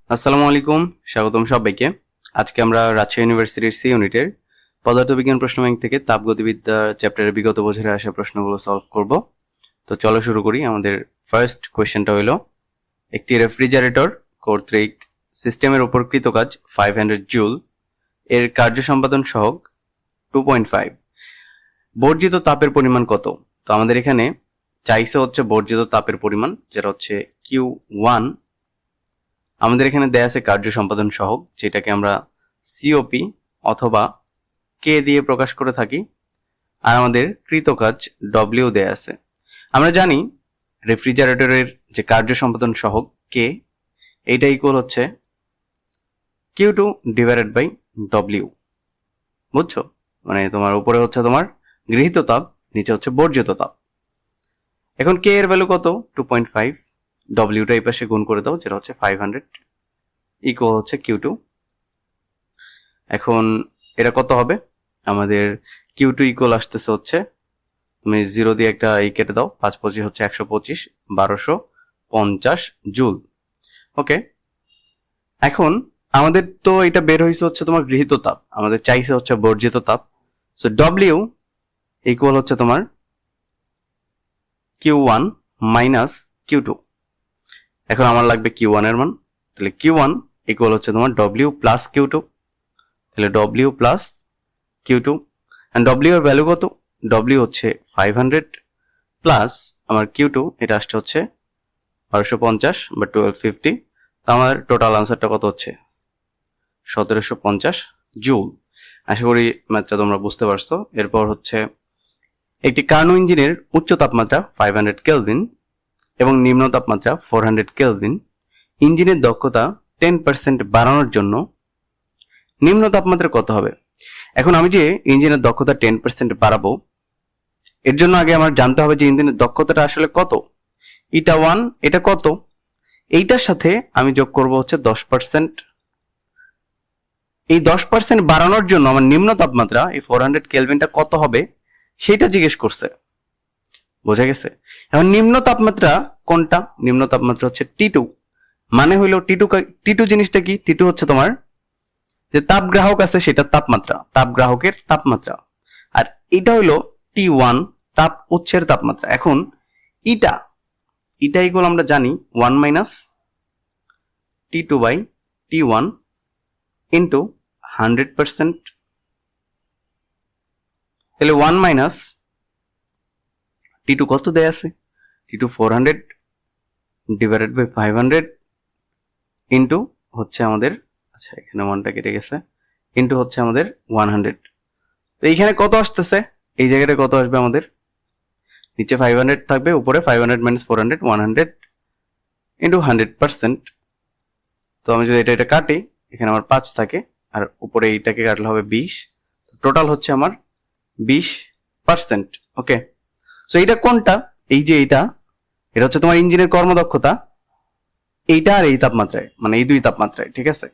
আসসালামু আলাইকুম, স্বাগতম সবাইকে। আজকে আমরা রাজশাহী ইউনিভার্সিটির সি ইউনিটের পদার্থবিজ্ঞান প্রশ্ন ব্যাংক থেকে তাপগতিবিদ্যা চ্যাপ্টারের বিগত বছরে আসা প্রশ্নগুলো সলভ করব। তো চলো শুরু করি। আমাদের ফার্স্ট কোয়েশ্চেনটা হলো, একটি রেফ্রিজারেটর কর্তৃক সিস্টেমের উপর কৃত কাজ 500 জুল এর কার্য সম্পাদন সহগ 2.5, বর্জিত তাপের পরিমাণ কত? তো আমাদের এখানে চাইছে হচ্ছে বর্জিত তাপের পরিমাণ, যেটা হচ্ছে Q1। আমাদের এখানে দেয়া আছে কার্য সম্পাদন সহগ, যেটাকে আমরা সিওপি অথবা কে দিয়ে প্রকাশ করে থাকি, আর আমাদের কৃত কাজ ডব্লিউ দেয়া আছে। আমরা জানি রেফ্রিজারেটরের যে কার্য সম্পাদন সহগ কে, এইটা ইকুয়াল হচ্ছে Q2 ডিভাইডেড বাই ডব্লিউ। বুঝছো? মানে তোমার উপরে হচ্ছে তোমার গৃহীত তাপ, নিচে হচ্ছে বর্জিত তাপ। এখন কে এর ভ্যালু কত? 2.5। ডব্লিউটা এই পাশে গুণ করে দাও, যেটা হচ্ছে 500 ইকুয়াল হচ্ছে Q2। এখন এটা কত হবে? আমাদের Q2 ইকুয়াল আসতেছে হচ্ছে, তুমি 0 দিয়ে একটা এই কেটে দাও, 5 25 হচ্ছে 125, 1250 জুল। ওকে, এখন আমাদের তো এটা বের হয়েছে হচ্ছে তোমার গৃহীত তাপ, আমাদের চাইছে হচ্ছে বর্জিত তাপ। সো ডব্লিউ ইকুয়াল হচ্ছে তোমার Q1 মাইনাস Q2। এখন আমার লাগবে Q1 এর মান, তাহলে Q1 ইকুয়াল হচ্ছে তোমার ডব্লিউ প্লাস Q2। তাহলে W plus Q2, and W এর ভ্যালু কত? ডব্লিউ হচ্ছে 500 প্লাস আমার Q2, এটা আসছে হচ্ছে 1250 বা 1250। তো আমার টোটাল আনসারটা কত হচ্ছে? 1750 জুল। আশা করি ম্যাথটা তোমরা বুঝতে পারছো। এরপর হচ্ছে, একটি কার্নো ইঞ্জিনের উচ্চ তাপমাত্রা 500 কেলভিন এবং নিম্ন তাপমাত্রা 400 কেলভিন। ইঞ্জিনের দক্ষতা 10% বাড়ানোর জন্য নিম্ন তাপমাত্রা কত হবে? এখন আমি যে ইঞ্জিনের দক্ষতা 10% বাড়াবো, এর জন্য আগে আমার জানতে হবে যে ইঞ্জিনের দক্ষতাটা আসলে কত। এটা 1, এটা কত? এইটার সাথে আমি যোগ করব হচ্ছে 10%। এই 10% বাড়ানোর জন্য আমার নিম্ন তাপমাত্রা এই 400 কেলভিনটা কত হবে সেটা জিজ্ঞেস করছে। বোঝা গেছে? এখন নিম্ন তাপমাত্রা কোনটা? নিম্ন তাপমাত্রা হচ্ছে T2। মানে হইলো T2 জিনিসটা কি? T2 হচ্ছে তোমার যে তাপগ্রাহক আছে সেটার তাপমাত্রা, তাপগ্রাহকের তাপমাত্রা। আর এটা হইলো T1, তাপ উৎসের তাপমাত্রা। এখন এটা ইকুয়াল আমরা জানি 1 minus T2 by T1 into 100%। তাহলে 1 মাইনাস T2 কত দেয়া আছে? T2 400 ডিভাইডেড বাই 500 ইন্টু হচ্ছে আমাদের, আচ্ছা এখানে 1টা কেটে গেছে, ইন্টু হচ্ছে আমাদের 100। তো এইখানে কত আসতেছে? এই জায়গাটা কত আসবে আমাদের? নিচে 500 থাকবে, উপরে 500 মাইনাস 400, 100 ইন্টু 100%। তো আমি যদি এটা কাটি, এখানে আমার 5 থাকে, আর উপরে এইটাকে কাটলে হবে 20। টোটাল হচ্ছে আমার 20%। ওকে, সো এইটা কোনটা? এই যে এটা হচ্ছে তোমার ইঞ্জিনের কর্মদক্ষতা, এইটা আর এই তাপমাত্রায়, মানে এই দুই তাপমাত্রায়। ঠিক আছে,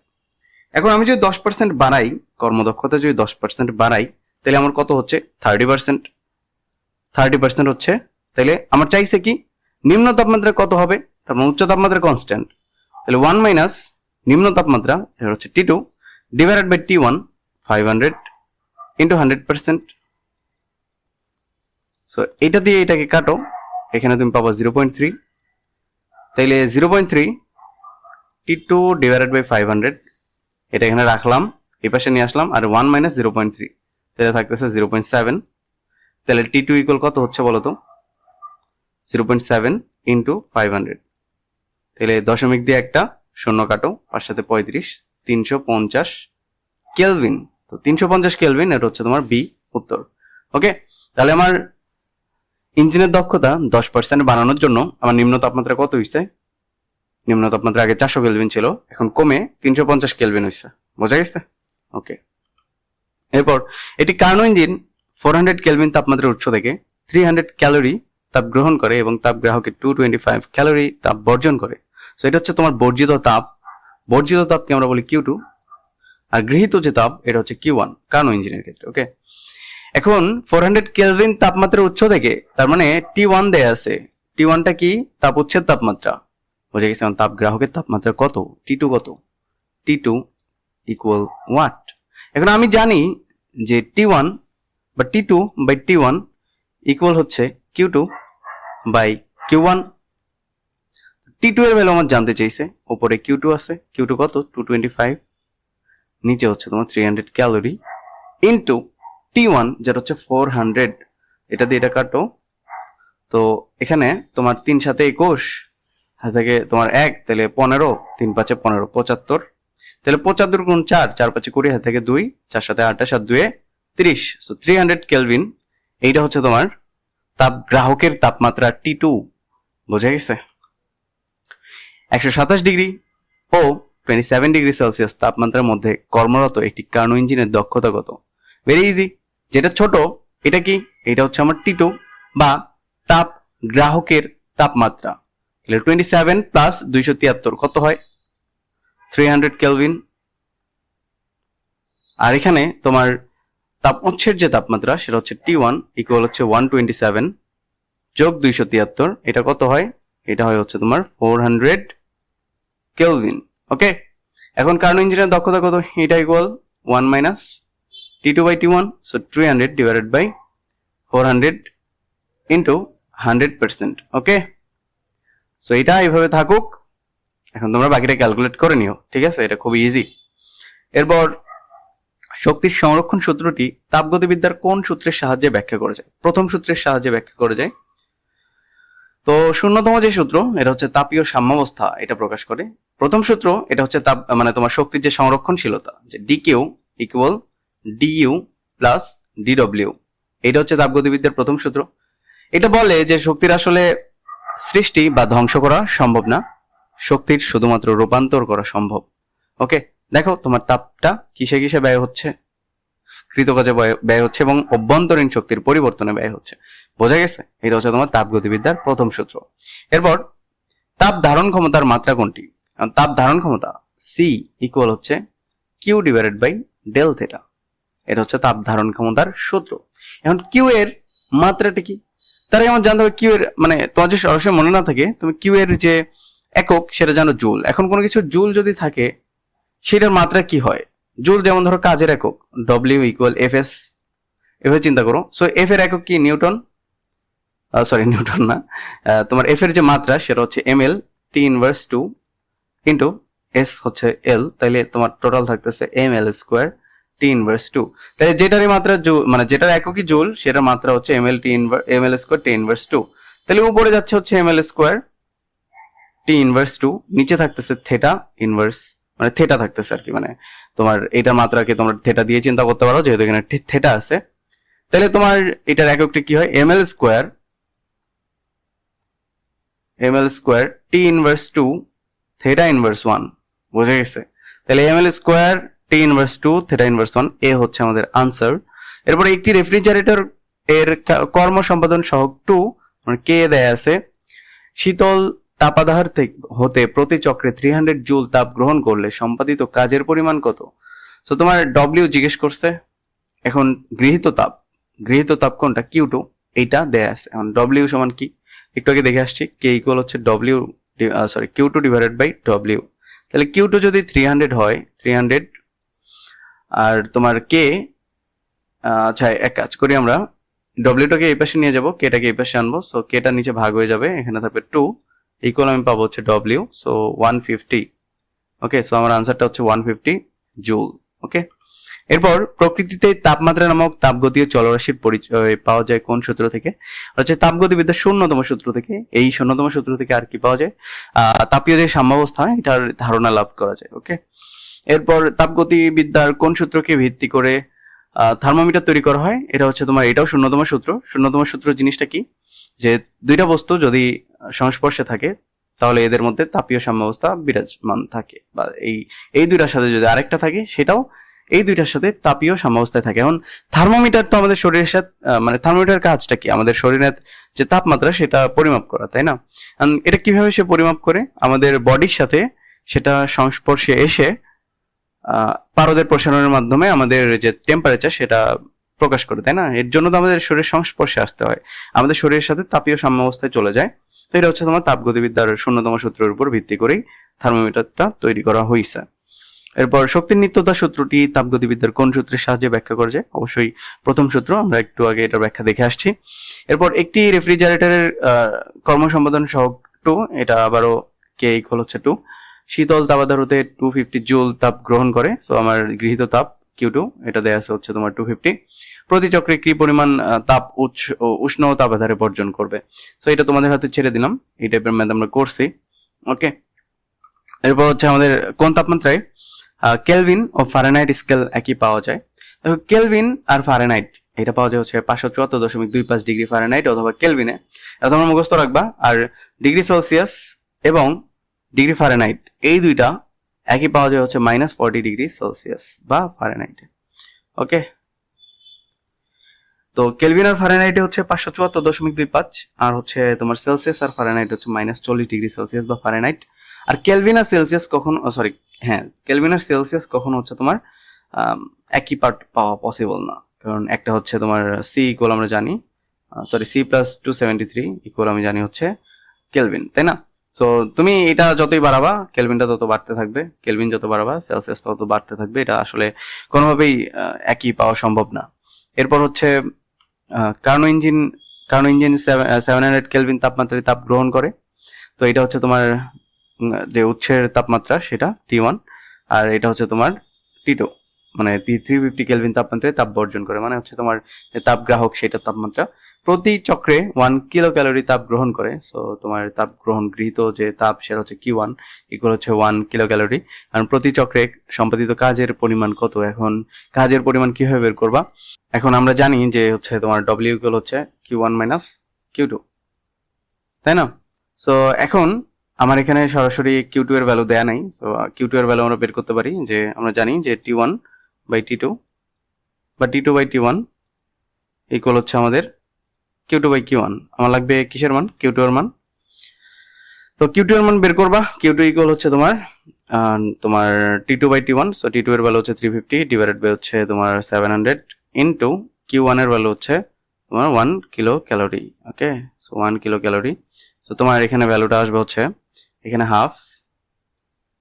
এখন আমি যদি 10% বাড়াই, কর্মদক্ষতা যদি 10% বাড়াই, তাহলে আমার কত হচ্ছে? 30%। 30% হচ্ছে, তাহলে আমার চাইছে কি নিম্ন তাপমাত্রা কত হবে? তার মানে উচ্চ তাপমাত্রা কনস্ট্যান্ট। তাহলে 1 মাইনাস নিম্ন তাপমাত্রা, এটা হচ্ছে T2 divided by T1 500 into 100%। So এটা দিয়ে এটাকে কাটো, এখানে তুমি পাবা 0.3। তাইলে 0.3 T2 ডিভাইডেড বাই 500, এটা এখানে রাখলাম, এই পাশে নিয়ে আসলাম, আর 1 মাইনাস 0.3, তাহলে থাকতেছে 0.7। তাহলে T2 ইকুয়াল কত হচ্ছে বলো তো? 0.7 ইন্টু 500। তাহলে দশমিক দিয়ে একটা শূন্য কাটো, 5 সাথে 35, 350 কেলভিন। তো 350 কেলভিন, এটা হচ্ছে তোমার বি উত্তর। ওকে, তাহলে আমার ইঞ্জিনের দক্ষতা 10% বাড়ানোর জন্য আমার নিম্ন তাপমাত্রা কত হয়েছে? নিম্ন তাপমাত্রা আগে 400 কেলভিন ছিল, এখন কমে 350 কেলভিন হয়েছে। বোঝা গেছে? ওকে, এরপর এটি কার্নো ইঞ্জিন 400 কেলভিন তাপমাত্রার উৎস থেকে 300 ক্যালোরি তাপ গ্রহণ করে এবং তাপ গ্রাহকে 225 ক্যালোরি তাপ বর্জন করে। সো এটা হচ্ছে তোমার বর্জিত তাপ। বর্জিত তাপকে আমরা বলি Q2, আর গৃহীত যে তাপ এটা হচ্ছে Q1 কার্নো ইঞ্জিনের ক্ষেত্রে। ওকে, এখন 400 কেলভিন তাপমাত্রার উৎস থেকে, তার মানে T1 দেয়া আছে। T1টা কি? তাপ উৎসের তাপমাত্রা, বোঝা গেছে? তাপ গ্রাহকের তাপমাত্রা কত, T2 কত, T2 ইকুয়াল ওয়াট। এখন আমি জানি যে T1 বা T2 বাই T1 ইকুয়াল হচ্ছে Q2 বাই Q1। T2 এর ভ্যালু আমার জানতে চাইছে, উপরে Q2 আছে, Q2 কত 225, নিচে হচ্ছে তোমার 300 ক্যালোরি, ইন্টু T1 যেটা হচ্ছে 400, এটা দিয়ে এটা কাটো। তো এখানে তোমার 3 সাথে 21, হাতে থেকে তোমার 1, তাহলে 15, 3 5 15, 75, তাহলে 75 গুণ 4, 4 5 20, হাতে থেকে 2, 4 সাথে 28, 7 2 30, সো 300 কেলভিন। এইটা হচ্ছে তোমার তাপ গ্রাহকের তাপমাত্রা T2। বোঝা গেছে? 127 ডিগ্রি ও 27 ডিগ্রি সেলসিয়াস তাপমাত্রার মধ্যে কর্মরত একটি কার্নো ইঞ্জিনের দক্ষতা কত? ভেরি ইজি, যেটা ছোট এটা কি, এটা হচ্ছে আমার T2 বা তাপ গ্রাহকের তাপমাত্রা। তাহলে 27 প্লাস 273 কত হয়? 300 কেলভিন। আর এখানে তোমার তাপ উৎসের যে তাপমাত্রা সেটা হচ্ছে T1 ইকুয়াল হচ্ছে 127 যোগ 273, এটা কত হয়? এটা হয় হচ্ছে তোমার 400 কেলভিন। ওকে, এখন কার্নো ইঞ্জিনের দক্ষতা কত? এটা equal 1 minus T2 by T1, so 300 divided by 400 into 100%। Okay, so এটা এইভাবে থাকুক, এখন তোমরা বাকিটা ক্যালকুলেট করে নিও, ঠিক আছে? এটা খুবই ইজি। এরপর শক্তির সংরক্ষণ সূত্রটি তাপগতিবিদ্যার কোন সূত্রের সাহায্যে ব্যাখ্যা করা যায়? প্রথম সূত্রের সাহায্যে ব্যাখ্যা করা যায়। তো শূন্যতম যে সূত্র, এটা হচ্ছে তাপীয় সাম্যাবস্থা, এটা প্রকাশ করে। প্রথম সূত্র এটা হচ্ছে তাপ মানে তোমার শক্তির যে সংরক্ষণশীলতা, যে DQ equal DU plus DW, এটা হচ্ছে তাপগতিবিদ্যার প্রথম সূত্র। এটা বলে যে শক্তির আসলে সৃষ্টি বা ধ্বংস করা সম্ভব না, শক্তির শুধুমাত্র রূপান্তর করা সম্ভব। ওকে, দেখো তোমার তাপটা কিসে কিসে ব্যয় হচ্ছে, কৃতকাজে ব্যয় হচ্ছে এবং অভ্যন্তরীণ শক্তির পরিবর্তনে ব্যয় হচ্ছে। বোঝা গেছে? এটা হচ্ছে তোমার তাপগতিবিদ্যার প্রথম সূত্র। এরপর তাপ ধারণ ক্ষমতার মাত্রা কোনটি? তাপ ধারণ ক্ষমতা সি ইকুয়াল হচ্ছে Q divided by del theta, এটা হচ্ছে তাপ ধারণ ক্ষমতার সূত্র। এখন কিউ এর মাত্রাটা কি, তার আগে আমার জানতে হবে কিউ এর মানে তোমার যদি সরাসরি মনে না থাকে, তুমি কিউ এর যে একক সেটা জানো জুল। এখন কোনো কিছু জুল যদি থাকে সেটার মাত্রা কি হয়? জুল যেমন ধরো কাজের একক, ডব্লিউ ইকুয়াল এফ এস, এভাবে চিন্তা করো। সো এফ এর একক কি? নিউটন, সরি নিউটন না, তোমার এফ এর যে মাত্রা সেটা হচ্ছে M L T inverse 2 into S হচ্ছে এল, তাইলে তোমার টোটাল থাকতেছে M L square T inverse 2। তাহলে যেটারই মাত্রা মানে যেটার এককই জুল সেটার মাত্রা হচ্ছে M L square T inverse 2। তাহলে উপরে যাচ্ছে হচ্ছে M L square T inverse 2, নিচে থাকতেছে থেটা ইনভার্স, মানে থেটা থাকতেছে আর কি, মানে তোমার এটা মাত্রাকে তোমরা থেটা দিয়ে চিন্তা করতে পারো যেহেতু এখানে থেটা আছে। তাহলে তোমার এটার এককটি কি হয়? M L square T inverse 2 theta inverse 1। বুঝে গেছে? তাহলে M L square T inverse 2 theta inverse 1, এ হচ্ছে আমাদের আনসার। এরপরে একটি রেফ্রিজারেটর এর কর্ম সম্পাদন সহগ 2 মানে কে দেয়া আছে, শীতল তাপাদার হতে প্রতি চক্রে 300 জুল তাপ গ্রহণ করলে সম্পাদিত কাজের পরিমাণ কত? তো তোমার ডব্লিউ জিজ্ঞেস করছে। এখন গৃহীত তাপ কোনটা? Q2, এইটা দেয়া আছে। এখন ডব্লিউ সমান কি একটু আগে দেখে আসছি, কে ইকুয়াল হচ্ছে W Q2 divided by W. তাহলে Q2 যদি 300 হয়, 300 আর তোমার কে, আচ্ছা এক কাজ করি, আমরা ডব্লিউটাকে এই পাশে নিয়ে যাবো, কেটাকে এই পাশে আনবো, সো কেটা নিচে ভাগ হয়ে যাবে, এখানে থাকবে 2 ইকুয়াল আমি পাবো হচ্ছে ডব্লিউ, সো 150। ওকে, সো আমার আনসারটা হচ্ছে 150 জুল। ওকে, এরপর প্রকৃতিতে তাপমাত্রা নামক তাপগতীয় চলরাশির পরিচয় পাওয়া যায় কোন সূত্র থেকে? হচ্ছে তাপগতিবিদ্যার শূন্যতম সূত্র থেকে। এই শূন্যতম সূত্র থেকে আর কি পাওয়া যায়? তাপীয় যে সাম্যাবস্থা এটার ধারণা লাভ করা যায়। ওকে, এরপর তাপগতিবিদ্যার কোন সূত্রকে ভিত্তি করে থার্মোমিটার তৈরি করা হয়? এটা হচ্ছে তোমার, এটাও শূন্যতম সূত্র। শূন্যতম সূত্র জিনিসটা কি, যে দুইটা বস্তু যদি সংস্পর্শে থাকে তাহলে এদের মধ্যে তাপীয় সাম্যাবস্থা বিরাজমান থাকে, বা এই দুইটার সাথে যদি আরেকটা থাকে সেটাও এই দুইটার সাথে তাপীয় সাম্যাবস্থায় থাকে। এখন থার্মোমিটার তো আমাদের শরীরের সাথে মানে থার্মোমিটার কাজটা কি? আমাদের শরীরের যে তাপমাত্রা সেটা পরিমাপ করা, তাই না? এটা কিভাবে সে পরিমাপ করে? আমাদের বডির সাথে সেটা সংস্পর্শে এসে পারদের প্রসারণের মাধ্যমে আমাদের যে টেম্পারেচার সেটা প্রকাশ করে, তাই না? এর জন্য তো আমাদের শরীরের সংস্পর্শে আসতে হয়, আমাদের শরীরের সাথে তাপীয় সাম্যাবস্থায় চলে যায়। তো এটা হচ্ছে তোমার তাপগতিবিদ্যার শূন্যতম সূত্রের উপর ভিত্তি করেই থার্মোমিটারটা তৈরি করা হয়েছে। এরপর শক্তির নিত্যতা সূত্রটি তাপগতিবিদ্যার কোন সূত্রের সাহায্যে ব্যাখ্যা করা যায়? অবশ্যই প্রথম সূত্র, আমরা একটু আগে এটার ব্যাখ্যা দেখে আসছি। এরপর একটি রেফ্রিজারেটরের কর্মসম্পাদন সহগ 2, এটা আবারও কে ইকুয়াল হচ্ছে 2। শীতল তাপাধারতে 250 জুল তাপ গ্রহণ করে, সো আমার গৃহীত তাপ Q2 এটা দেয়া আছে হচ্ছে তোমার 250। প্রতি চক্রে কি পরিমাণ তাপ উষ্ণ তাপাধারে বর্জন করবে? সো এটা তোমাদের হাতে ছেড়ে দিলাম, এই টাইপের ম্যাথ আমরা করছি। ওকে, এরপর হচ্ছে আমাদের কোন তাপমাত্রায় কেলভিন ও ফারেনহাইট স্কেল একই পাওয়া যায়? দেখো কেলভিন আর ফারেনহাইট এটা পাওয়া যায় হচ্ছে 574.25 ডিগ্রি ফারেনহাইট অথবা কেলভিনে, এটা তোমরা মুখস্থ রাখবা। আর ডিগ্রি সেলসিয়াস এবং ডিগ্রি ফারেনহাইট এই দুইটা একই পাওয়া যায় হচ্ছে -40 ডিগ্রি সেলসিয়াস বা ফারেনহাইটে। ওকে, তো কেলভিন আর ফারেনহাইটে হচ্ছে 574.25, আর হচ্ছে তোমার সেলসিয়াস আর ফারেনহাইট হচ্ছে -40 ডিগ্রি সেলসিয়াস বা ফারেনহাইট। আর কেলভিন আর সেলসিয়াস কখনো কেলভিন আর সেলসিয়াস কখনো হচ্ছে তোমার একই পার্ট পাওয়া পসিবল না, কারণ একটা হচ্ছে তোমার সি ইকুয়াল আমরা জানি, C+273 ইকুয়াল আমি জানি হচ্ছে কেলভিন, তাই না? সো তুমি এটা যতই বাড়াবা কেলভিনটা তত বাড়তে থাকবে, কেলভিন যত বাড়াবা সেলসিয়াস তত বাড়তে থাকবে, এটা আসলে কোনোভাবেই একই পাওয়া সম্ভব না। এরপর হচ্ছে কার্নো ইঞ্জিন 700 কেলভিন তাপমাত্রায় তাপ গ্রহণ করে, তো এটা হচ্ছে তোমার যে উৎসের তাপমাত্রা সেটা T1, আর এটা হচ্ছে তোমার T2, মানে 350 কেলভিন তাপমাত্রায় তাপ বর্জন করে, মানে হচ্ছে তোমার তাপ গ্রাহক সেটা তাপমাত্রা। প্রতি চক্রে 1 কিলো ক্যালোরি তাপ গ্রহণ করে, সো তোমার তাপ গ্রহণ গৃহীত যে তাপ সেটা হচ্ছে Q1 ইকুয়াল হচ্ছে 1 কিলো ক্যালোরি। আর প্রতি চক্রে সম্পাদিত কাজের পরিমাণ কত? এখন কাজের পরিমাণ কিভাবে বের করবা? এখন আমরা জানি যে হচ্ছে তোমার W ইকুয়াল হচ্ছে Q1 মাইনাস Q2, তাই না? সো এখন আমার এখানে সরাসরি Q2 এর ভ্যালু দেয়া নাই, সো Q2 এর ভ্যালু আমরা বের করতে পারি, যে আমরা জানি যে T1 বাই T2 বা T2 বাই T1 ইকুয়াল হচ্ছে আমাদের Q2 বাই Q1। আমার লাগবে কিসের মান? Q2 এর মান। তো Q2 এর মান বের করবা, Q2 ইকুয়াল হচ্ছে তোমার T2 by T1, so T2 এর ভ্যালু হচ্ছে 350 ডিভাইডেড বাই হচ্ছে তোমার 700 ইনটু Q1 এর ভ্যালু হচ্ছে তোমার 1 কিলো ক্যালোরি। ওকে, সো 1 কিলো ক্যালোরি, সো তোমার এখানে ভ্যালুটা আসবে হচ্ছে এখানে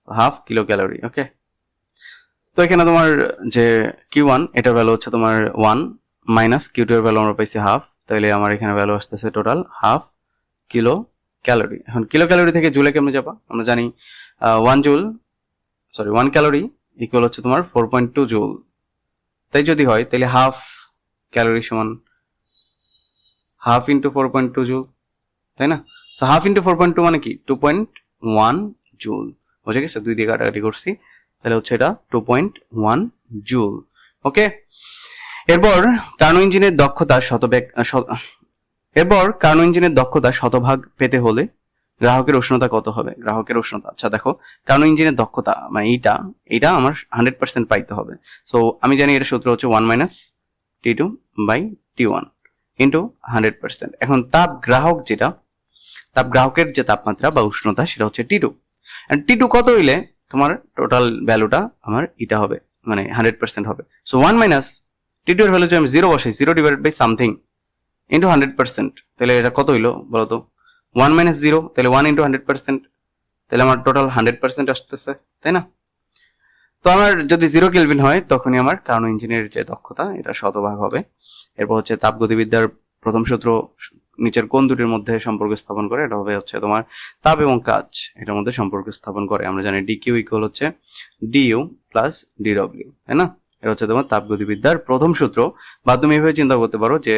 হাফ কিলো ক্যালোরি। ওকে, তো এখানে তোমার যে Q1 এটার ভ্যালু হচ্ছে তোমার 1 মাইনাস Q2 এর ভ্যালু আমরা পাইছি হাফ, তাহলে আমার এখানে ভ্যালু আসতেছে টোটাল হাফ কিলো ক্যালোরি। এখন কিলো ক্যালোরি থেকে জুলে কেমনে যাবা? আমরা জানি 1 ক্যালোরি ইকুয়াল হচ্ছে তোমার 4.2 জুল, তাই যদি হয় তাহলে হাফ ক্যালোরি সমান হাফ ইন্টু 4.2 জুল, তাই না? সো হাফ ইন্টু 4.2 মানে কি 2.1 জুল, বুঝে গেছে? 2 দিয়ে কাটাকাটি করছি, তাহলে হচ্ছে এটা 2.1 জুল। ওকে, এরপর কার্নো ইঞ্জিনের দক্ষতা শতভাগ পেতে হলে গ্রাহকের উষ্ণতা কত হবে? গ্রাহকের উষ্ণতা, আচ্ছা দেখো, কার্নো ইঞ্জিনের দক্ষতা মানে এইটা আমার 100% পাইতে হবে। সো আমি জানি এটা সূত্র হচ্ছে 1 minus T2 by T1 into 100%। এখন তাপ গ্রাহকের যে তাপমাত্রা বা উষ্ণতা সেটা হচ্ছে T2, আর T2 কত হইলে তোমার টোটাল ভ্যালুটা আমার এটা হবে, মানে 100% হবে। সো 1 মাইনাস T2 এর ভ্যালু যদি আমি 0 বসাই, 0 ডিভাইডেড বাই সামথিং ইন্টু 100%, তাহলে এটা কত হইলো বলো তো? 1 মাইনাস 0, তাহলে 1 ইন্টু 100%, তাহলে আমার টোটাল 100% আসতেছে, তাই না? তো আমার যদি 0 কেলভিন হয় তখনই আমার কার্নো ইঞ্জিনের যে দক্ষতা এটা শতভাগ হবে। এরপর হচ্ছে তাপগতিবিদ্যার প্রথম সূত্র নিচের কোন দুটির মধ্যে সম্পর্ক স্থাপন করে? এটা হবে হচ্ছে তোমার তাপ এবং কাজ এটার মধ্যে সম্পর্ক স্থাপন করে। আমরা জানি DQ ইকুয়াল হচ্ছে DU প্লাস DW, তাই না? এটা হচ্ছে তোমার তাপগতিবিদ্যার প্রথম সূত্র, বা তুমি এভাবে চিন্তা করতে পারো যে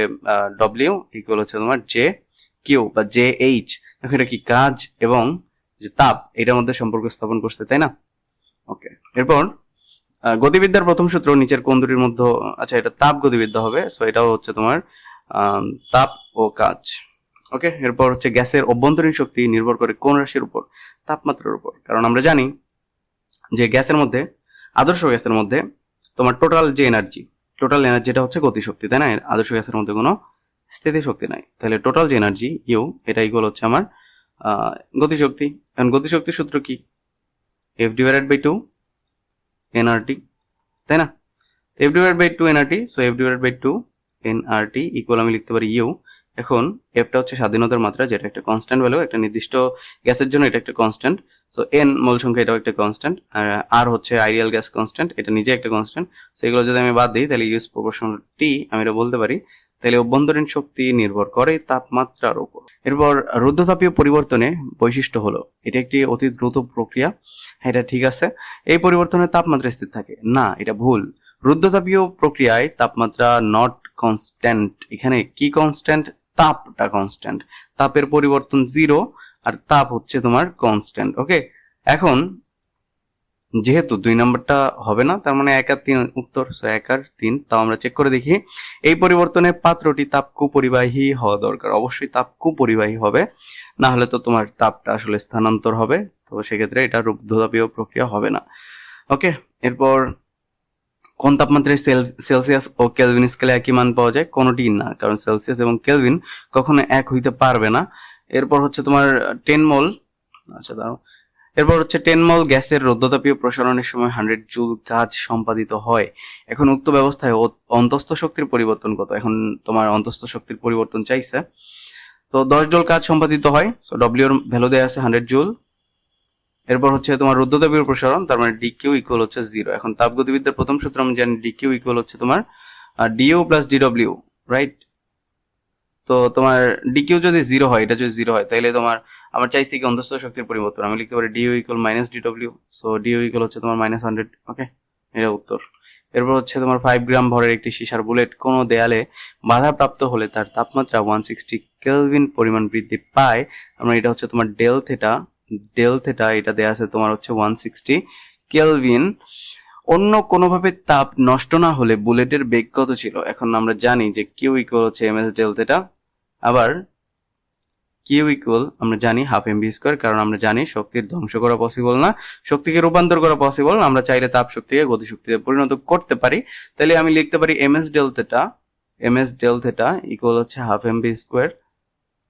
W ইকুয়াল হচ্ছে তোমার JQ বা JH, এটা কি কাজ এবং যে তাপ এটার মধ্যে সম্পর্ক স্থাপন করছে, তাই না? ওকে, এরপর গতিবিদ্যার প্রথম সূত্র নিচের কোন দুটির মধ্যে, আচ্ছা এটা তাপ গতিবিদ্যা হবে, সো এটাও হচ্ছে তোমার তাপ ও কাজ। ওকে, এরপর হচ্ছে গ্যাসের অভ্যন্তরীণ শক্তি নির্ভর করে কোন রাশির উপর? তাপমাত্রার উপর, কারণ আমরা জানি যে আদর্শ গ্যাসের মধ্যে তোমার টোটাল এনার্জিটা হচ্ছে গতিশক্তি, তাই না? আদর্শ গ্যাসের মধ্যে কোনো স্থিতি শক্তি নাই, তাহলে টোটাল যে এনার্জি ইউ এটা ইকুয়াল হচ্ছে আমার গতিশক্তি। কারণ গতিশক্তির সূত্র কি? F ডিভাইডেড বাই 2 nRT, তাই না? F divided by 2 nRT, so F divided by 2 nRT equal আমি লিখতে পারি ইউ এখন এফটা হচ্ছে স্বাধীনতার মাত্রা, যেটা একটা কনস্ট্যান্ট ভ্যালু, একটা নির্দিষ্ট গ্যাসের জন্য এটা একটা কনস্ট্যান্ট। সো এন মোল সংখ্যা, এটাও একটা কনস্ট্যান্ট। আর আর হচ্ছে আইডিয়াল গ্যাস কনস্ট্যান্ট, এটা নিজে একটা কনস্ট্যান্ট। সো এগুলো যদি আমি বাদ দিই তাহলে ইউএস প্রপোর্শনাল টি আমি এটা বলতে পারি। তাহলে অভ্যন্তরীণ শক্তি নির্ভর করে তাপমাত্রার উপর। এরপর রুদ্ধতাপীয় পরিবর্তনে বৈশিষ্ট্য হলো এটা একটি অতি দ্রুত প্রক্রিয়া। হ্যাঁ, এটা ঠিক আছে। এই পরিবর্তনে তাপমাত্রা স্থির থাকে না, এটা ভুল। রুদ্ধতাপীয় প্রক্রিয়ায় তাপমাত্রা নট কনস্ট্যান্ট। এখানে কি কনস্ট্যান্ট? তাপটা কনস্ট্যান্ট। তাপের পরিবর্তন 0 আর তাপ হচ্ছে তোমার কনস্ট্যান্ট। ওকে, এখন যেহেতু 2 নম্বরটা হবে না, তার মানে 1 আর 3 উত্তর। সো 1 আর 3, তাও আমরা চেক করে দেখি। এই পরিবর্তনে পাত্রটি তাপ কুপরিবাহী হওয়া দরকার। অবশ্যই তাপ কুপরিবাহী হবে, না হলে তো তোমার তাপটা আসলে স্থানান্তর হবে। তো সেক্ষেত্রে এটা রুদ্ধতাপীয় প্রক্রিয়া হবে না। ওকে, এরপর কোন তাপমাত্রায় সেলসিয়াস ও কেলভিন স্কেলে একই মান পাওয়া যায়? কোনোটি না, কারণ সেলসিয়াস এবং কেলভিন কখনো এক হইতে পারবে না। এরপর হচ্ছে তোমার 10 মোল, আচ্ছা দাঁড়াও, এরপর হচ্ছে 10 মোল গ্যাসের রুদ্ধতাপীয় প্রসারণের সময় 100 জুল কাজ সম্পাদিত হয়। এখন উক্ত ব্যবস্থায় অন্তস্থ শক্তির পরিবর্তন কত? এখন তোমার অন্তস্থ শক্তির পরিবর্তন চাইছে। তো 10 জুল কাজ সম্পাদিত হয়। সো ডব্লিউ এর ভ্যালু দেওয়া আছে 100 জুল। এরপর হচ্ছে তোমার রুদ্ধতাপীয় প্রসারণ, তার মানে ডিকিউ ইকুয়াল হচ্ছে 0। এখন তাপগতিবিদ্যার প্রথম সূত্র আমি জানি ডিকিউ ইকুয়াল হচ্ছে তোমার ডিইউ প্লাস ডিডব্লিউ, রাইট? তো তোমার ডিকিউ যদি 0 হয়, এটা যদি 0 হয়, তাহলে তোমার আমার চাইছি কি অন্তস্থ শক্তির পরিবর্তন, আমি লিখতে পারি DU equal minus DW. So DU equal হচ্ছে তোমার -100। ওকে, এটা উত্তর। এরপর হচ্ছে তোমার 5 গ্রাম ভরের একটি সীসার বুলেট কোনো দেয়ালে বাধাপ্রাপ্ত হলে তার তাপমাত্রা 160 কেলভিন পরিমাণ বৃদ্ধি পায়। আমরা এটা হচ্ছে তোমার ডেল থেটা এটা দেয়া আছে তোমার হচ্ছে 160 কেলভিন। অন্য কোনোভাবে তাপ নষ্ট না হলে বুলেটের বেগ কত ছিল? এখন আমরা জানি যে কিউ ইকুয়াল হচ্ছে এম এস ডেল থেটা। আবার কিউ ইকুয়াল আমরা জানি হাফ এম বি স্কোয়ার, কারণ আমরা জানি শক্তির ধ্বংস করা পসিবল না, শক্তিকে রূপান্তর করা পসিবল। আমরা চাইলে তাপ শক্তিকে গতি শক্তিতে পরিণত করতে পারি। তাহলে আমি লিখতে পারি M S del theta equal হচ্ছে half M B square.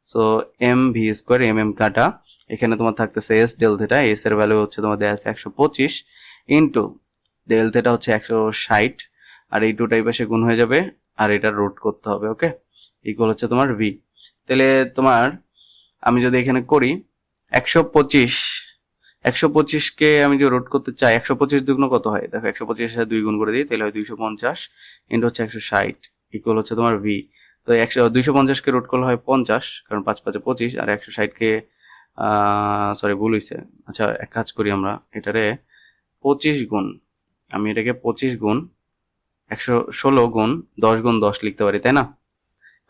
So M V square, M কাটা, এখানে তোমার থাকতেছে এস ডেল থেটা। এস এর ভ্যালু হচ্ছে তোমার দেয়া আছে 125 ইন্টু ডেল থেটা হচ্ছে 160, আর এই দুটাই পাশে গুণ হয়ে যাবে, আর এটা রুট করতে হবে। ওকে, ইকুয়াল হচ্ছে তোমার ভি। তাহলে তোমার আমি যদি এখানে করি 125 কে আমি যদি রুট করতে চাই, 125 দুগুণ কত হয়? দেখো 125 এর সাথে 2 গুণ করে দিই, তাহলে হয় 250 ইন্টু হচ্ছে 160 ইকুয়াল হচ্ছে তোমার ভি। তো 250 কে রুট করলে হয় 50, কারণ 5 5 25, আর 160 কে সরি ভুল হয়েছে। আচ্ছা, এক কাজ করি, আমরা এটারে 25 গুণ, আমি এটাকে 25 গুণ 116 গুণ 10 গুণ 10 লিখতে পারি, তাই না?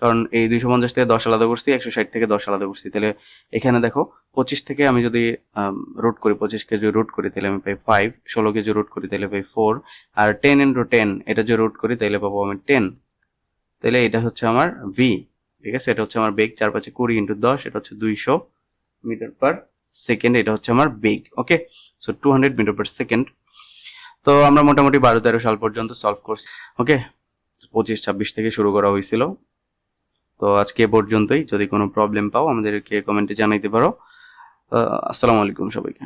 কারণ এই 250 থেকে 10 আলাদা করছি, 160 থেকে 10 আলাদা করছি। তাহলে এখানে দেখো 25 থেকে আমি যদি রুট করি, 25 কে যদি রুট করি তাহলে আমি পাই 5, 16 কে যদি রুট করি তাহলে পাই 4, আর 10 ইন্টু 10 এটা যদি রুট করি তাহলে পাবো আমি 10। তাহলে এটা হচ্ছে আমার ভি, ঠিক আছে? এটা হচ্ছে আমার বেগ, 4 5 20 ইন্টু 10, এটা হচ্ছে 200 মিটার পার সেকেন্ড, এটা হচ্ছে আমার বেগ। ওকে, সো 200 মিটার পার সেকেন্ড। তো আমরা মোটামুটি 12-13 সাল পর্যন্ত সলভ করছি। ওকে, 25-26 থেকে শুরু করা হয়েছিল। তো আজকে এ পর্যন্তই। যদি কোনো প্রবলেম পাও আমাদেরকে কমেন্টে জানাইতে পারো। আসসালামু আলাইকুম সবাইকে।